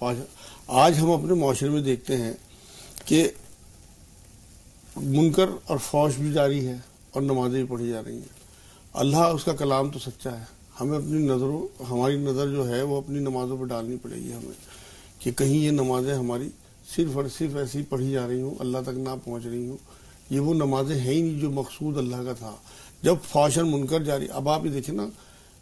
آج ہم اپنے معاشرے میں دیکھتے ہیں کہ منکر اور فحش بھی جاری ہے اور نمازیں بھی پڑھی جا رہی ہیں. اللہ اس کا کلام تو سچا ہے. ہمیں اپنی ہماری نظر جو ہے وہ اپنی نمازوں پہ ڈالنی پڑے گی ہمیں, کہ کہیں یہ نمازیں ہماری صرف اور صرف ایسی پڑھی جا رہی ہوں, اللہ تک نہ پہنچ رہی ہوں. یہ وہ نمازیں ہیں ہی نہیں جو مقصود اللہ کا تھا. جب فحش اور منکر جاری, اب آپ یہ دیکھیں نا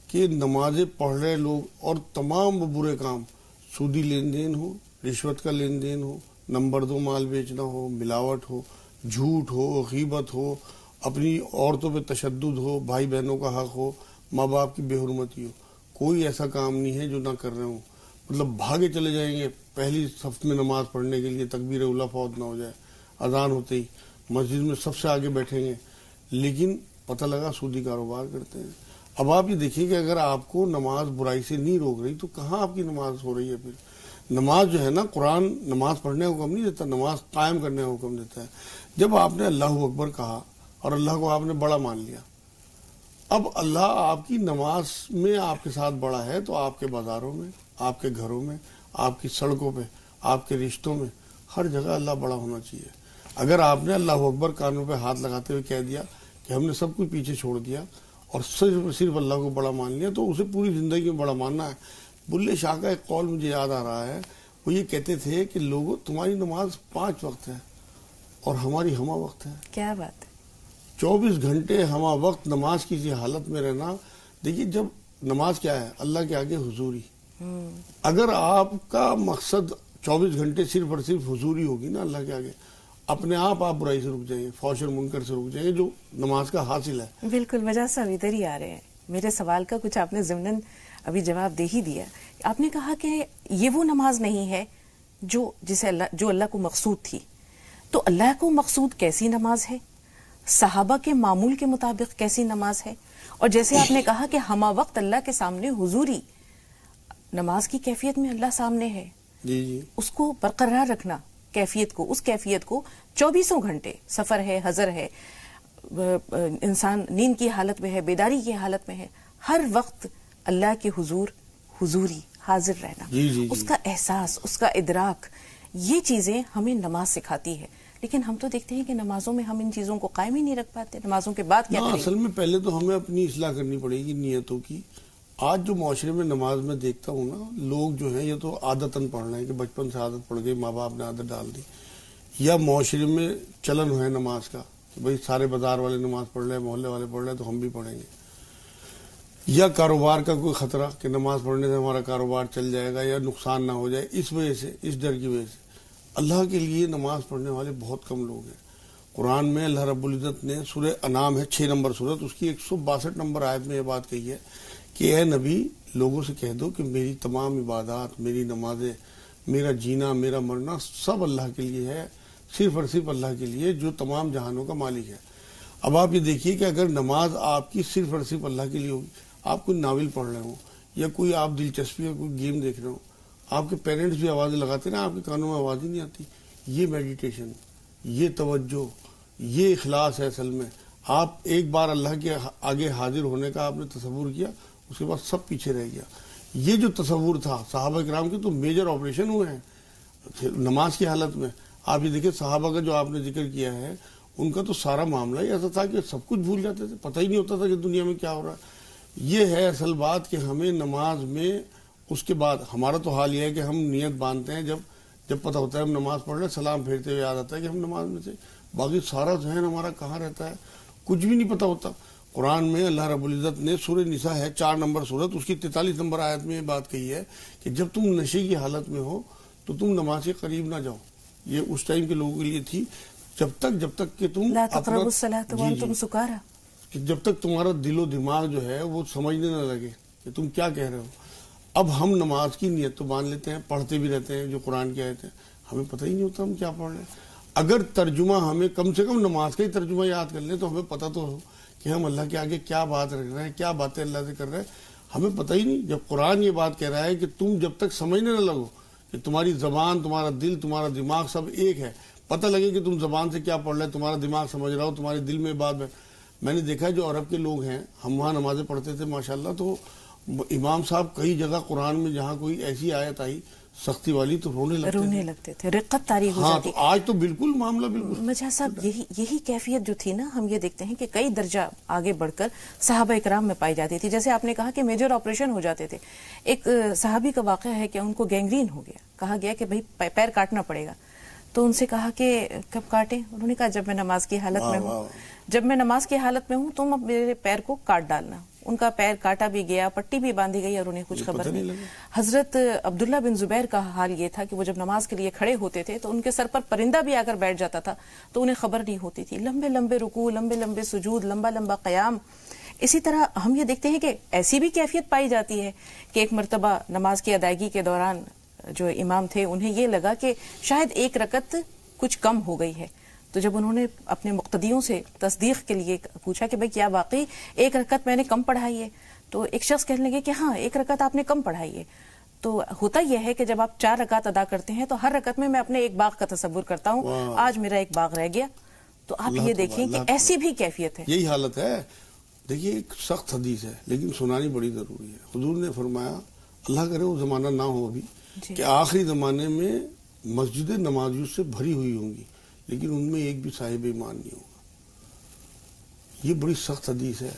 کہ نمازیں پڑھ رہے لوگ اور تمام وہ برے کام, سودی لین دین ہو, رشوت کا لین دین ہو, نمبر 2 مال بیچنا ہو, ملاوٹ ہو, جھوٹ ہو, غیبت ہو, اپنی عورتوں پہ تشدد ہو, بھائی بہنوں کا حق ہو, ماں باپ کی بے حرمتی ہو, کوئی ایسا کام نہیں ہے جو نہ کر رہے ہوں. مطلب بھاگے چلے جائیں گے پہلی صف میں نماز پڑھنے کے لیے, تکبیر اولیٰ فوت نہ ہو جائے, اذان ہوتے ہی مسجد میں سب سے آگے بیٹھیں گے, لیکن پتہ لگا سودی کاروبار کرتے ہیں. اب آپ یہ دیکھیں کہ اگر آپ کو نماز برائی سے نہیں روک رہی تو کہاں آپ کی نماز ہو رہی ہے. پھر نماز جو ہے نا, قرآن نماز پڑھنے کا حکم نہیں دیتا, نماز قائم کرنے کا حکم دیتا ہے. جب آپ نے اللہ اکبر کہا اور اللہ کو آپ نے بڑا مان لیا, اب اللہ آپ کی نماز میں آپ کے ساتھ بڑا ہے, تو آپ کے بازاروں میں, آپ کے گھروں میں, آپ کی سڑکوں پہ, آپ کے رشتوں میں, ہر جگہ اللہ بڑا ہونا چاہیے. اگر آپ نے اللہ اکبر کانوں پہ ہاتھ لگاتے ہوئے کہہ دیا کہ ہم نے سب کچھ پیچھے چھوڑ دیا اور صرف اللہ کو بڑا مان لیا, تو اسے پوری زندگی میں بڑا ماننا ہے. بلے شاہ کا ایک قول مجھے یاد آ رہا ہے, وہ یہ کہتے تھے کہ لوگوں تمہاری نماز 5 وقت ہے اور ہماری ہمہ وقت ہے. کیا بات ہے. 24 گھنٹے ہمہ وقت نماز کی حالت میں رہنا. دیکھیے جب نماز کیا ہے, اللہ کے آگے حضوری. اگر آپ کا مقصد 24 گھنٹے صرف اور صرف حضوری ہوگی نا اللہ کے آگے, اپنے آپ برائی سے رک جائیں گے, فحش اور منکر سے رک جائیں گے, جو نماز کا حاصل ہے. بالکل مجاز صاحب ادھر ہی آ رہے ہیں. میرے سوال کا کچھ آپ نے ضمناً ابھی جواب دے ہی دیا. آپ نے کہا کہ یہ وہ نماز نہیں ہے جو اللہ کو مقصود تھی. تو اللہ کو مقصود کیسی نماز ہے, صحابہ کے معمول کے مطابق کیسی نماز ہے, اور جیسے آپ نے کہا کہ ہمہ وقت اللہ کے سامنے حضوری, نماز کی کیفیت میں اللہ سامنے ہے, جی اس کو برقرار رکھنا, کیفیت کو, اس کیفیت کو 24 گھنٹے, سفر ہے, حضر ہے, انسان نیند کی حالت میں ہے, بیداری کی حالت میں ہے, ہر وقت اللہ کے حضوری حاضر رہنا, اس کا احساس, اس کا ادراک, یہ چیزیں ہمیں نماز سکھاتی ہے. لیکن ہم تو دیکھتے ہیں کہ نمازوں میں ہم ان چیزوں کو قائم ہی نہیں رکھ پاتے. نمازوں کے بعد کیا کریں؟ اصل میں پہلے تو ہمیں اپنی اصلاح کرنی پڑے گی نیتوں کی. آج جو معاشرے میں نماز میں دیکھتا ہوں نا, لوگ جو ہیں یہ تو عادتاً پڑھ رہے ہیں کہ بچپن سے عادت پڑ گئی, ماں باپ نے عادت ڈال دی, یا معاشرے میں چلن ہے نماز کا کہ بھئی سارے بازار والے نماز پڑھ رہے ہیں, محلے والے پڑھ رہے ہیں, تو ہم بھی پڑھیں گے. یا کاروبار کا کوئی خطرہ کہ نماز پڑھنے سے ہمارا کاروبار چل جائے گا یا نقصان نہ ہو جائے, اس وجہ سے, اس ڈر کی وجہ سے اللہ کے لیے نماز پڑھنے والے بہت کم لوگ ہیں. قرآن میں اللہ رب العزت نے سورہ انعام ہے 6 نمبر سورت, اس کی 162 نمبر آیت میں یہ بات کہی ہے کہ اے نبی لوگوں سے کہہ دو کہ میری تمام عبادات, میری نمازیں, میرا جینا, میرا مرنا سب اللہ کے لیے ہے, صرف اور صرف اللہ کے لیے جو تمام جہانوں کا مالک ہے. اب آپ یہ دیکھیے کہ اگر نماز آپ کی صرف اور صرف اللہ کے لیے ہوگی, آپ کوئی ناول پڑھ رہے ہوں یا کوئی آپ دلچسپی اور کوئی گیم دیکھ رہے ہوں, آپ کے پیرنٹس بھی آوازیں لگاتے نا, آپ کے کانوں میں آواز ہی نہیں آتی. یہ میڈیٹیشن, یہ توجہ, یہ اخلاص ہے. اصل میں آپ ایک بار اللہ کے آگے حاضر ہونے کا آپ نے تصور کیا, اس کے بعد سب پیچھے رہ گیا. یہ جو تصور تھا صحابہ کرام کے, تو میجر آپریشن ہوئے ہیں نماز کی حالت میں. آپ یہ دیکھیں صحابہ کا جو آپ نے ذکر کیا ہے, ان کا تو سارا معاملہ ہی ایسا تھا کہ سب کچھ بھول جاتے تھے, پتہ ہی نہیں ہوتا تھا کہ دنیا میں کیا ہو رہا ہے. یہ ہے اصل بات کہ ہمیں نماز میں, اس کے بعد ہمارا تو حال یہ ہے کہ ہم نیت باندھتے ہیں جب پتہ ہوتا ہے ہم نماز پڑھ رہے ہیں, سلام پھیرتے ہوئے یاد آتا ہے کہ ہم نماز میں تھے. باقی سارا ذہن ہمارا کہاں رہتا ہے, کچھ بھی نہیں پتہ ہوتا. قرآن میں اللہ رب العزت نے سورہ نساء ہے 4 نمبر سورت, اس کی 43 نمبر آیت میں یہ بات کہی ہے کہ جب تم نشے کی حالت میں ہو تو تم نماز کے قریب نہ جاؤ. یہ اس ٹائم کے لوگوں کے لیے تھی, جب تک کہ تم لا تقربوا الصلاۃ وانتم سکارى, کہ جب تک تمہارا دل و دماغ جو ہے وہ سمجھنے نہ لگے کہ تم کیا کہہ رہے ہو. اب ہم نماز کی نیت تو مان لیتے ہیں, پڑھتے بھی رہتے ہیں جو قرآن کی آیت ہیں, ہمیں پتہ ہی نہیں ہوتا ہم کیا پڑھ رہے ہیں. اگر ترجمہ ہمیں کم سے کم نماز کا ہی ترجمہ یاد کر لیں تو ہمیں پتہ تو ہو کہ ہم اللہ کے آگے کیا بات رکھ رہے ہیں, کیا باتیں اللہ سے کر رہے ہیں. ہمیں پتہ ہی نہیں. جب قرآن یہ بات کہہ رہا ہے کہ تم جب تک سمجھنے نہ لگو کہ تمہاری زبان, تمہارا دل, تمہارا دماغ سب ایک ہے, پتہ لگے کہ تم زبان سے کیا پڑھ رہے, تمہارا دماغ سمجھ رہا ہو, تمہارے دل میں بات ہے. میں نے دیکھا جو عرب کے لوگ ہیں, ہم وہاں نمازیں پڑھتے تھے ماشاءاللہ, تو امام صاحب کئی جگہ قرآن میں جہاں کوئی ایسی آیت آئی سختی والی تو رونے لگتے تھے، رقت طاری ہو جاتی۔ تو آج تو بالکل معاملہ بالکل مجاہد صاحب یہی کیفیت جو تھی نا، ہم یہ دیکھتے ہیں کہ کئی درجہ آگے بڑھ کر صحابہ اکرام میں پائی جاتی تھی۔ جیسے آپ نے کہا کہ میجر آپریشن ہو جاتے تھے، ایک صحابی کا واقعہ ہے کہ ان کو گینگرین ہو گیا، کہا گیا کہ بھائی پیر کاٹنا پڑے گا، تو ان سے کہا کہ کب کاٹیں؟ انہوں نے کہا جب میں نماز کی حالت میں ہوں، جب میں نماز کی حالت میں ہوں تم اب میرے پیر کو کاٹ ڈالنا۔ ان کا پیر کاٹا بھی گیا، پٹی بھی باندھی گئی اور انہیں کچھ خبر نہیں۔ حضرت عبداللہ بن زبیر کا حال یہ تھا کہ وہ جب نماز کے لیے کھڑے ہوتے تھے تو ان کے سر پر پرندہ بھی آ کر بیٹھ جاتا تھا تو انہیں خبر نہیں ہوتی تھی۔ لمبے لمبے رکوع، لمبے لمبے سجود، لمبا لمبا قیام۔ اسی طرح ہم یہ دیکھتے ہیں کہ ایسی بھی کیفیت پائی جاتی ہے کہ ایک مرتبہ نماز کی ادائیگی کے دوران جو امام تھے انہیں یہ لگا کہ شاید ایک رکعت کچھ کم ہو گئی ہے، تو جب انہوں نے اپنے مقتدیوں سے تصدیق کے لیے پوچھا کہ بھئی کیا واقعی ایک رکعت میں نے کم پڑھائی ہے، تو ایک شخص کہنے لگے کہ ہاں ایک رکعت آپ نے کم پڑھائی ہے۔ تو ہوتا یہ ہے کہ جب آپ 4 رکعت ادا کرتے ہیں تو ہر رکعت میں اپنے ایک باغ کا تصور کرتا ہوں، آج میرا ایک باغ رہ گیا۔ تو آپ یہ دیکھیں کہ ایسی بھی کیفیت ہے، یہی حالت ہے۔ دیکھیے ایک سخت حدیث ہے لیکن سنانی بڑی ضروری ہے۔ حضور نے فرمایا، اللہ کرے وہ زمانہ نہ ہو ابھی، کہ آخری زمانے میں مسجد نمازیوں سے بھری ہوئی ہوں گی لیکن ان میں ایک بھی صاحب ایمان نہیں ہوگا۔ یہ بڑی سخت حدیث ہے۔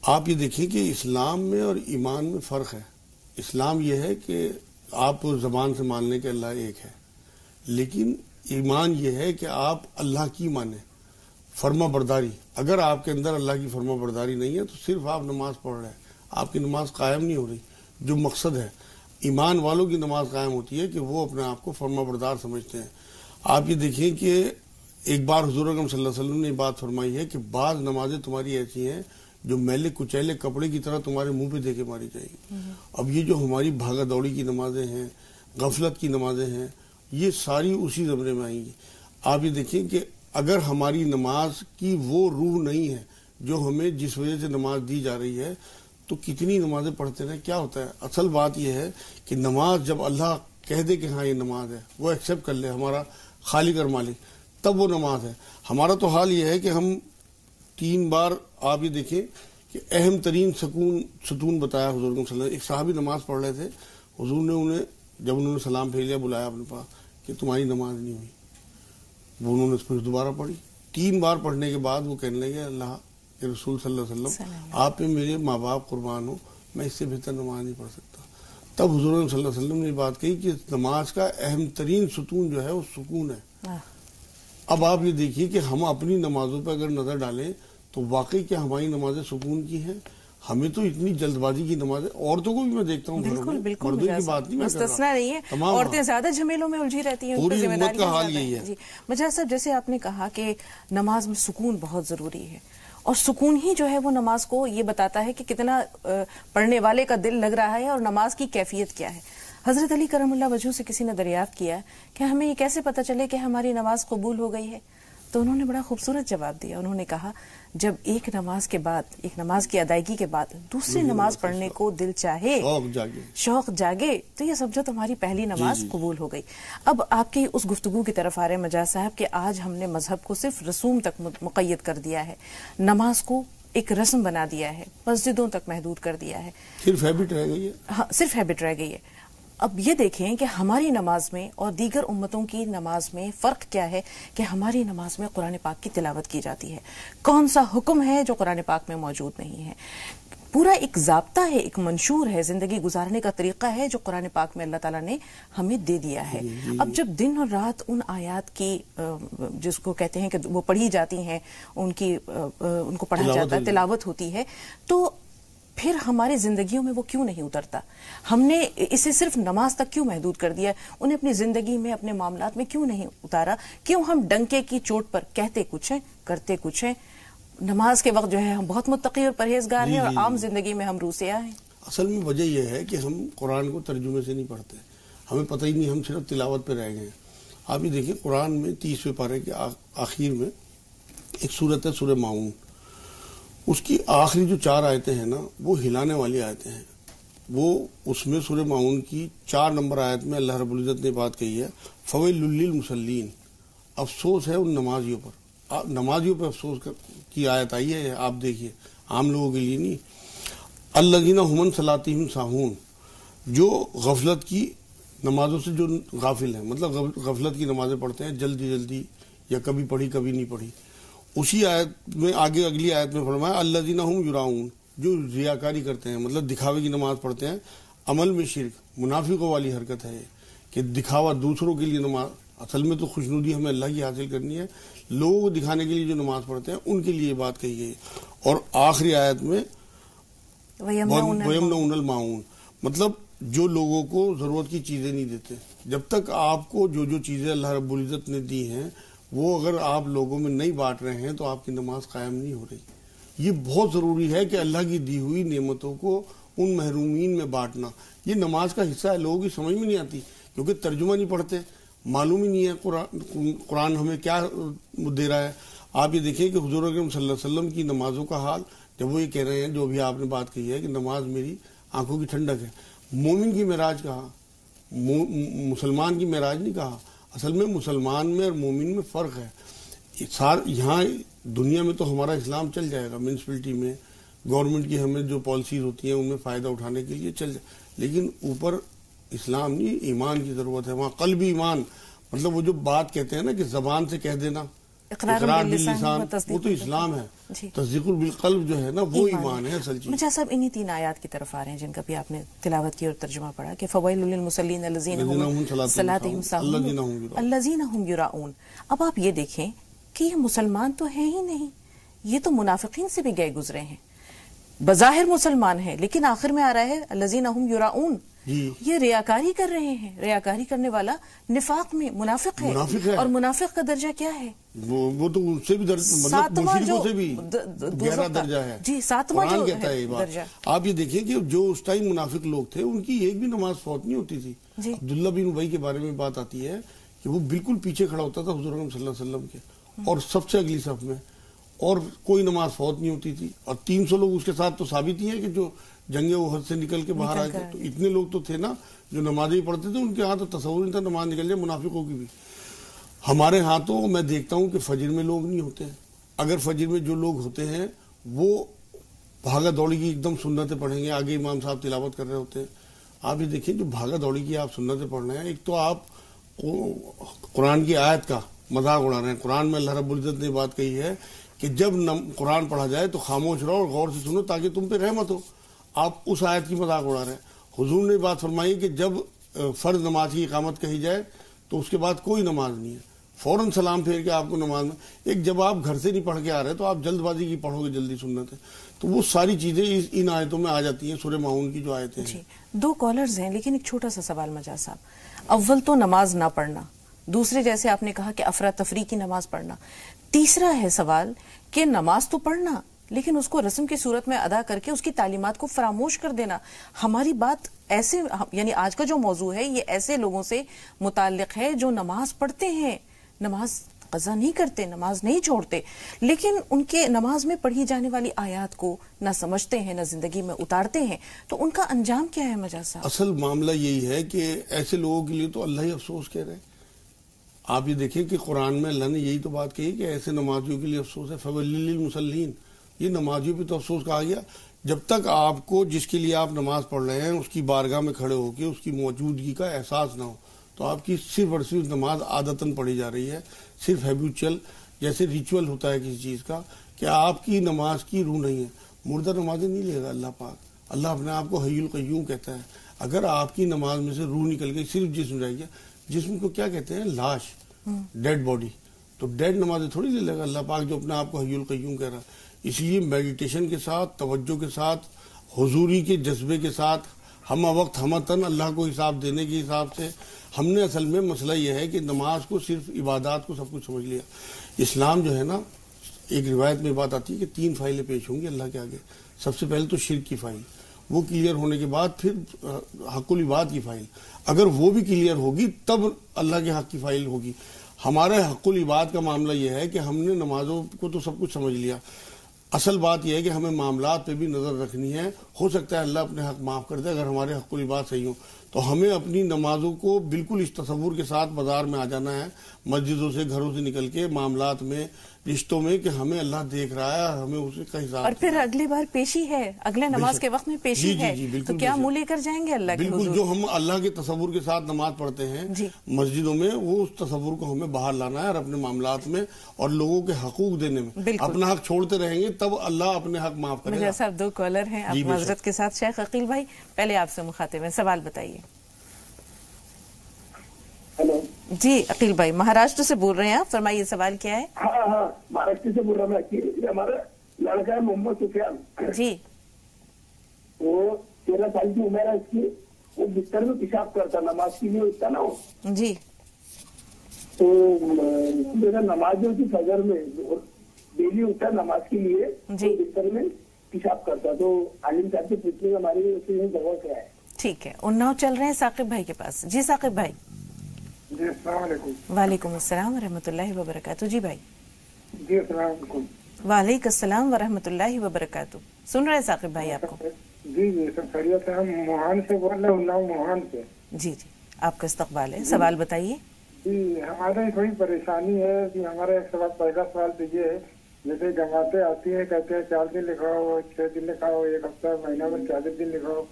آپ یہ دیکھیں کہ اسلام میں اور ایمان میں فرق ہے۔ اسلام یہ ہے کہ آپ زبان سے مان لیں کہ اللہ ایک ہے، لیکن ایمان یہ ہے کہ آپ اللہ کی مانیں، فرما برداری۔ اگر آپ کے اندر اللہ کی فرما برداری نہیں ہے تو صرف آپ نماز پڑھ رہے ہیں، آپ کی نماز قائم نہیں ہو رہی۔ جو مقصد ہے ایمان والوں کی نماز قائم ہوتی ہے کہ وہ اپنے آپ کو فرما بردار سمجھتے ہیں۔ آپ یہ دیکھیں کہ ایک بار حضور اکرم صلی اللہ علیہ وسلم نے یہ بات فرمائی ہے کہ بعض نمازیں تمہاری ایسی ہیں جو میلے کچیلے کپڑے کی طرح تمہارے منہ پہ دے کے ماری جائیں گی۔ اب یہ جو ہماری بھاگا دوڑی کی نمازیں ہیں، غفلت کی نمازیں ہیں، یہ ساری اسی زمرے میں آئیں گی۔ آپ یہ دیکھیں کہ اگر ہماری نماز کی وہ روح نہیں ہے جو ہمیں جس وجہ سے نماز دی جا رہی ہے تو کتنی نمازیں پڑھتے رہیں کیا ہوتا ہے؟ اصل بات یہ ہے کہ نماز جب اللہ کہہ دے کہ ہاں یہ نماز ہے، وہ ایکسیپٹ کر لے، ہمارا خالق اور مالک، تب وہ نماز ہے۔ ہمارا تو حال یہ ہے کہ ہم 3 بار آپ یہ دیکھیں کہ اہم ترین ستون بتایا حضور صلی اللہ علیہ وسلم۔ ایک صحابی نماز پڑھ رہے تھے، حضور نے جب انہوں نے سلام پھیر لیا بلایا اپنے پاس کہ تمہاری نماز نہیں ہوئی۔ وہ انہوں نے اس پر دوبارہ پڑھی، 3 بار پڑھنے کے بعد وہ کہنے لگے اللہ کہ رسول صلی اللہ علیہ وسلم آپ پہ میرے ماں باپ قربان ہو، میں اس سے بہتر نماز نہیں پڑھ سکتا۔ تب حضور صلی اللہ علیہ وسلم نے بات کہی کہ نماز کا اہم ترین ستون جو ہے وہ سکون ہے۔ اب آپ یہ دیکھیے کہ ہم اپنی نمازوں پہ اگر نظر ڈالیں تو واقعی کیا ہماری نمازیں سکون کی ہیں؟ ہمیں تو اتنی جلد بازی کی نمازیں، عورتوں کو بھی میں دیکھتا ہوں بالکل بالکل مردوں کی بات نہیں مستثنا نہیں ہے، عورتیں زیادہ جھمیلوں میں الجھی رہتی ہیں، پوری امت کا حال یہی ہے۔ جی مجاہد صاحب، جیسے آپ نے کہا کہ نماز میں سکون بہت ضروری ہے، اور سکون ہی جو ہے وہ نماز کو یہ بتاتا ہے کہ کتنا پڑھنے والے کا دل لگ رہا ہے اور نماز کی کیفیت کیا ہے۔ حضرت علی کرم اللہ وجہہ سے کسی نے دریافت کیا کہ ہمیں یہ کیسے پتہ چلے کہ ہماری نماز قبول ہو گئی ہے؟ تو انہوں نے بڑا خوبصورت جواب دیا۔ انہوں نے کہا جب ایک نماز کے بعد، ایک نماز کی ادائیگی کے بعد دوسری نماز پڑھنے کو دل چاہے، شوق جاگے، تو یہ سمجھو تمہاری پہلی نماز قبول ہو گئی۔ اب آپ کی اس گفتگو کی طرف آ رہے ہیں مجاہد صاحب کہ آج ہم نے مذہب کو صرف رسوم تک مقید کر دیا ہے، نماز کو ایک رسم بنا دیا ہے، مسجدوں تک محدود کر دیا ہے، صرف ہیبٹ رہ گئی ہے۔ ہاں صرف ہیبٹ رہ گئی ہے۔ اب یہ دیکھیں کہ ہماری نماز میں اور دیگر امتوں کی نماز میں فرق کیا ہے کہ ہماری نماز میں قرآن پاک کی تلاوت کی جاتی ہے۔ کون سا حکم ہے جو قرآن پاک میں موجود نہیں ہے؟ پورا ایک ضابطہ ہے، ایک منشور ہے، زندگی گزارنے کا طریقہ ہے جو قرآن پاک میں اللہ تعالیٰ نے ہمیں دے دیا ہے۔ اب جب دن اور رات ان آیات کی جس کو کہتے ہیں کہ وہ پڑھی جاتی ہیں، ان کو پڑھا جاتا ہے، تلاوت ہوتی ہے، تو پھر ہماری زندگیوں میں وہ کیوں نہیں اترتا؟ ہم نے اسے صرف نماز تک کیوں محدود کر دیا؟ انہیں اپنی زندگی میں، اپنے معاملات میں کیوں نہیں اتارا؟ کیوں ہم ڈنکے کی چوٹ پر کہتے کچھ ہیں، کرتے کچھ ہیں؟ نماز کے وقت جو ہے ہم بہت متقی اور پرہیزگار ہیں اور عام زندگی میں ہم روسیا ہیں۔ اصل میں وجہ یہ ہے کہ ہم قرآن کو ترجمے سے نہیں پڑھتے، ہمیں پتہ ہی نہیں، ہم صرف تلاوت پہ رہ گئے ہیں۔ آپ یہ دیکھیں قرآن میں 30ویں پارے کے آخر میں ایک سورت ہے سورہ ماؤن، اس کی آخری جو 4 آیتیں ہیں نا وہ ہلانے والی آیتیں ہیں۔ وہ اس میں سورہ ماؤن کی 4 نمبر آیت میں اللہ رب العزت نے بات کہی ہے، فویل للمصلین، افسوس ہے ان نمازیوں پر۔ نمازیوں پہ افسوس کی آیت آئی ہے، آپ دیکھیے، عام لوگوں کے لیے نہیں۔ الذین هم عن صلاتہم ساہون، جو غفلت کی نمازوں سے جو غافل ہیں، مطلب غفلت کی نمازیں پڑھتے ہیں جلدی جلدی، یا کبھی پڑھی کبھی نہیں پڑھی. اسی آیت میں آگے اگلی آیت میں فرمایا الذین هم یراؤون، جو ریاکاری کرتے ہیں، مطلب دکھاوے کی نماز پڑھتے ہیں. عمل میں شرک، منافقوں والی حرکت ہے کہ دکھاوا دوسروں کے لیے نماز. اصل میں تو خوشنودی ہمیں اللہ کی حاصل کرنی ہے، لوگوں کو دکھانے کے لیے جو نماز پڑھتے ہیں ان کے لیے یہ بات کہی گئی. اور آخری آیت میں وَيَمْنَعُونَ الْمَاعُونَ، مطلب جو لوگوں کو ضرورت کی چیزیں نہیں دیتے. جب تک آپ کو جو چیزیں اللہ رب العزت نے دی ہیں وہ اگر آپ لوگوں میں نہیں بانٹ رہے ہیں تو آپ کی نماز قائم نہیں ہو رہی. یہ بہت ضروری ہے کہ اللہ کی دی ہوئی نعمتوں کو ان محرومین میں بانٹنا. یہ نماز کا حصہ ہے، لوگوں کی سمجھ میں نہیں آتی کیونکہ ترجمہ نہیں پڑھتے، معلوم ہی نہیں ہے قرآن ہمیں کیا دے رہا ہے. آپ یہ دیکھیں کہ حضور اکرم صلی اللہ علیہ وسلم کی نمازوں کا حال، جب وہ یہ کہہ رہے ہیں جو بھی آپ نے بات کہی ہے کہ نماز میری آنکھوں کی ٹھنڈک ہے. مومن کی معراج کہا، مسلمان کی معراج نہیں کہا. اصل میں مسلمان میں اور مومن میں فرق ہے. یہاں دنیا میں تو ہمارا اسلام چل جائے گا، میونسپلٹی میں گورنمنٹ کی ہمیں جو پالیسیز ہوتی ہیں ان میں فائدہ اٹھانے کے لیے چل جائے، لیکن اوپر اسلام نہیں، ایمان کی ضرورت ہے. وہاں قلبی ایمان، مطلب وہ جو بات کہتے ہیں نا کہ زبان سے کہہ دینا، اقرار باللسان، وہ تو اسلام ہے. تصدیق بالقلب جو ہے نا وہ ایمان ہے اصل چیز. مجھے صاحب انہی 3 آیات کی طرف آ رہے ہیں جن کا بھی آپ نے تلاوت کی اور ترجمہ پڑھا کہ فویل للمصلین الذین هم عن صلاتہم ساہون الذین هم یراؤون. اب آپ یہ دیکھیں کہ یہ مسلمان تو ہیں ہی نہیں، یہ تو منافقین سے بھی گئے گزرے ہیں. بظاہر مسلمان ہیں لیکن آخر میں آ رہا ہے الذین هم یراؤون. یہ ریاکاری کر رہے ہیں. ریاکاری کرنے والا نفاق میں منافق ہے، اور منافق کا درجہ کیا ہے؟ وہ تو اس سے بھی مطلب مشرکوں سے بھی گہرا درجہ ہے. جی، 7واں قرآن کہتا ہے یہ بات. آپ یہ دیکھیں کہ جو اس ٹائم منافق لوگ تھے ان کی ایک بھی نماز فوت نہیں ہوتی تھی. عبداللہ بن ابی کے بارے میں بات آتی ہے کہ وہ بالکل پیچھے کھڑا ہوتا تھا حضور صلی اللہ علیہ وسلم کے، اور سب سے اگلی صف میں، اور کوئی نماز فوت نہیں ہوتی تھی. اور 300 لوگ اس کے ساتھ تو ثابت ہی ہے کہ جو جنگ احد سے نکل کے باہر آئے تھے. تو اتنے لوگ تو تھے نا جو نمازیں پڑھتے تھے، ان کے ہاں تو تصور نہیں تھا نماز نکل جائے، منافقوں کی بھی. ہمارے ہاں تو میں دیکھتا ہوں کہ فجر میں لوگ نہیں ہوتے. اگر فجر میں جو لوگ ہوتے ہیں وہ بھاگا دوڑی کی ایک دم سنتیں پڑھیں گے، آگے امام صاحب تلاوت کر رہے ہوتے ہیں. آپ یہ دیکھیں جو بھاگا دوڑی کی آپ سنتیں پڑھ رہے ہیں، ایک تو آپ قرآن کی آیت کا مذاق اڑا رہے ہیں. قرآن میں اللہ رب العزت نے بات کہی ہے کہ جب قرآن پڑھا جائے تو خاموش رہو اور غور سے سنو تاکہ تم پہ رحمت ہو. آپ اس آیت کی مذاق اڑا رہے ہیں. حضور نے بات فرمائی کہ جب فرض نماز کی اقامت کہی جائے تو اس کے بعد کوئی نماز نہیں ہے، فوراً سلام پھیر کے آپ کو نماز میں. ایک جب آپ گھر سے نہیں پڑھ کے آ رہے تو آپ جلد بازی کی پڑھو گے جلدی سنت ہے. تو وہ ساری چیزیں ان آیتوں میں آ جاتی ہیں، سورہ ماؤن کی جو آیتیں ہیں. 2 کالرز ہیں لیکن ایک چھوٹا سا سوال مجاز صاحب. اول تو نماز نہ پڑھنا، دوسرے جیسے آپ نے کہا کہ افراتفری کی نماز پڑھنا، تیسرا ہے سوال کہ نماز تو پڑھنا لیکن اس کو رسم کی صورت میں ادا کر کے اس کی تعلیمات کو فراموش کر دینا. ہماری بات ایسے، یعنی آج کا جو موضوع ہے یہ ایسے لوگوں سے متعلق ہے جو نماز پڑھتے ہیں، نماز قضا نہیں کرتے، نماز نہیں چھوڑتے، لیکن ان کے نماز میں پڑھی جانے والی آیات کو نہ سمجھتے ہیں نہ زندگی میں اتارتے ہیں. تو ان کا انجام کیا ہے مجاز صاحب؟ اصل معاملہ یہی ہے کہ ایسے لوگوں کے لیے تو اللہ ہی افسوس کہہ رہے ہیں. آپ یہ دیکھیں کہ قرآن میں اللہ نے یہی تو بات کہی کہ ایسے نمازیوں کے لیے افسوس ہے. فویل للمصلین، یہ نمازیوں پہ تو افسوس کہا گیا. جب تک آپ کو جس کے لیے آپ نماز پڑھ رہے ہیں اس کی بارگاہ میں کھڑے ہو کے اس کی موجودگی کا احساس نہ ہو تو آپ کی صرف اور صرف نماز عادتاً پڑھی جا رہی ہے، صرف ہیبیچل، جیسے ریچول ہوتا ہے کسی چیز کا، کہ آپ کی نماز کی روح نہیں ہے. مردہ نمازیں نہیں لے گا اللہ پاک. اللہ اپنے آپ کو حی القیوم کہتا ہے. اگر آپ کی نماز میں سے روح نکل گئی، صرف جسم جائے گا. جسم کو کیا کہتے ہیں؟ لاش، ڈیڈ باڈی. تو ڈیڈ نمازیں تھوڑی لے لے گا اللہ پاک جو اپنے آپ کو حی القیوم کہہ رہا ہے. اس لیے میڈیٹیشن کے ساتھ، توجہ کے ساتھ، حضوری کے جذبے کے ساتھ، ہم وقت ہمتن اللہ کو حساب دینے کے حساب سے، ہم نے اصل میں مسئلہ یہ ہے کہ نماز کو صرف عبادات کو سب کچھ سمجھ لیا. اسلام جو ہے نا، ایک روایت میں بات آتی ہے کہ 3 فائلیں پیش ہوں گی اللہ کے آگے. سب سے پہلے تو شرک کی فائل، وہ کلیئر ہونے کے بعد پھر حق العباد کی فائل. اگر وہ بھی کلیئر ہوگی تب اللہ کے حق کی فائل ہوگی. ہمارے حق العباد کا معاملہ یہ ہے کہ ہم نے نمازوں کو تو سب کچھ سمجھ لیا. اصل بات یہ ہے کہ ہمیں معاملات پہ بھی نظر رکھنی ہے. ہو سکتا ہے اللہ اپنے حق معاف کر دے اگر ہمارے حق العباد صحیح ہوں. تو ہمیں اپنی نمازوں کو بالکل اس تصور کے ساتھ بازار میں آ جانا ہے، مسجدوں سے گھروں سے نکل کے معاملات میں رشتوں میں، کہ ہمیں اللہ دیکھ رہا ہے اور ہمیں اسی کا حساب، اور پھر اگلی بار پیشی ہے، اگلے نماز کے وقت میں پیشی ہے، تو کیا منہ لے کر جائیں گے اللہ کے حضور؟ بالکل جو ہم اللہ کے تصور کے ساتھ نماز پڑھتے ہیں مسجدوں میں، وہ اس تصور کو ہمیں باہر لانا ہے اور اپنے معاملات میں اور لوگوں کے حقوق دینے میں اپنا حق چھوڑتے رہیں گے تب اللہ اپنے حق معاف کرے گا۔ صاحب 2 کالر ہیں آپ معذرت کے ساتھ۔ شیخ عقیل بھائی پہلے آپ سے مخاطب ہیں، سوال بتائیے۔ ہیلو جی عقیل بھائی مہاراشٹر سے بول رہے ہیں آپ، فرمائیے سوال کیا ہے؟ ہاں مہاراشٹر سے بول رہا میں، یہ ہمارا لڑکا ہے محمد سفیان جی، وہ 13 سال کی عمر ہے اس کی، وہ بستر میں پیشاب کرتا، نماز کے لیے اٹھتا نا وہ، جی تو میرا نماز جو تھی فجر میں ڈیلی اٹھتا نماز کے لیے، بستر میں پیشاب کرتا، تو عالم صاحب سے پوچھنے کا ہماری جگہ کیا ہے؟ ٹھیک ہے، اناؤ چل رہے ہیں ثاقب بھائی کے پاس۔ جی ثاقب بھائی۔ جی السلام علیکم۔ وعلیکم السلام ورحمۃ اللہ وبرکاتہ۔ جی بھائی۔ جی السلام علیکم۔ وعلیکم السلام ورحمۃ اللہ وبرکاتہ۔ سن رہے ہیں ثاقب بھائی آپ کو؟ جی جی سب خیریت ہے، ہم موہان سے بول رہے ہیں، اناؤ موہان سے۔ جی جی آپ کا استقبال ہے، سوال بتائیے۔ جی ہمارے تھوڑی پریشانی ہے کہ ہمارا ایک سوال، پہلا سوال تو یہ ہے، جیسے جماعتیں آتی ہیں کہتے ہیں 4 دن لکھاؤ، 6 دن لکھاؤ، 1 ہفتہ مہینہ میں 40 دن لکھاؤ۔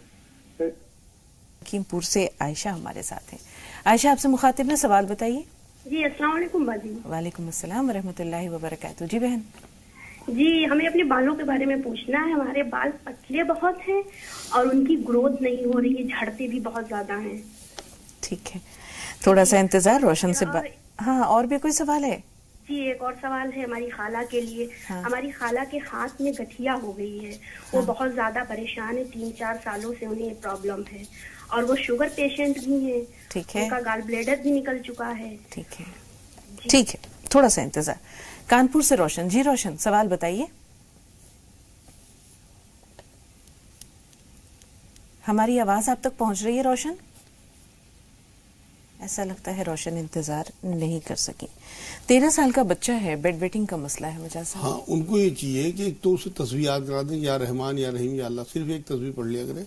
لکھیم پور سے عائشہ ہمارے ساتھ ہیں۔ عائشہ آپ سے مخاطب ہے، سوال بتائیے۔ جی السلام علیکم باجی۔ وعلیکم السلام ورحمۃ اللہ وبرکاتہ۔ جی بہن۔ جی ہمیں اپنے بالوں کے بارے میں پوچھنا ہے، ہمارے بال پتلے بہت ہیں اور ان کی گروتھ نہیں ہو رہی ہے، جھڑتے بھی بہت زیادہ ہیں۔ ٹھیک ہے، تھوڑا سا انتظار، روشن سے ہاں اور بھی کوئی سوال ہے؟ جی ایک اور سوال ہے ہماری خالہ کے لیے۔ ہماری خالہ کے ہاتھ میں گٹھیا ہو گئی ہے، وہ بہت زیادہ پریشان ہے، 3-4 سالوں سے انہیں یہ پرابلم ہے، اور وہ شوگر پیشنٹ بھی ہیں، ٹھیک ہے، ان کا گال بلیڈر بھی نکل چکا ہے۔ ٹھیک ہے ٹھیک ہے، تھوڑا سا انتظار۔ کانپور سے روشن۔ جی روشن سوال بتائیے۔ ہماری آواز آپ تک پہنچ رہی ہے روشن؟ ایسا لگتا ہے روشن انتظار نہیں کر سکی۔ 13 سال کا بچہ ہے، بیڈ ویٹنگ کا مسئلہ ہے مجھے صاحب۔ ہاں ان کو یہ چاہیے کہ ایک تو اسے تصویر یاد کرا دیں، یا رحمان یا رحیم یا اللہ، صرف ایک تصویر پڑھ لیا کرے،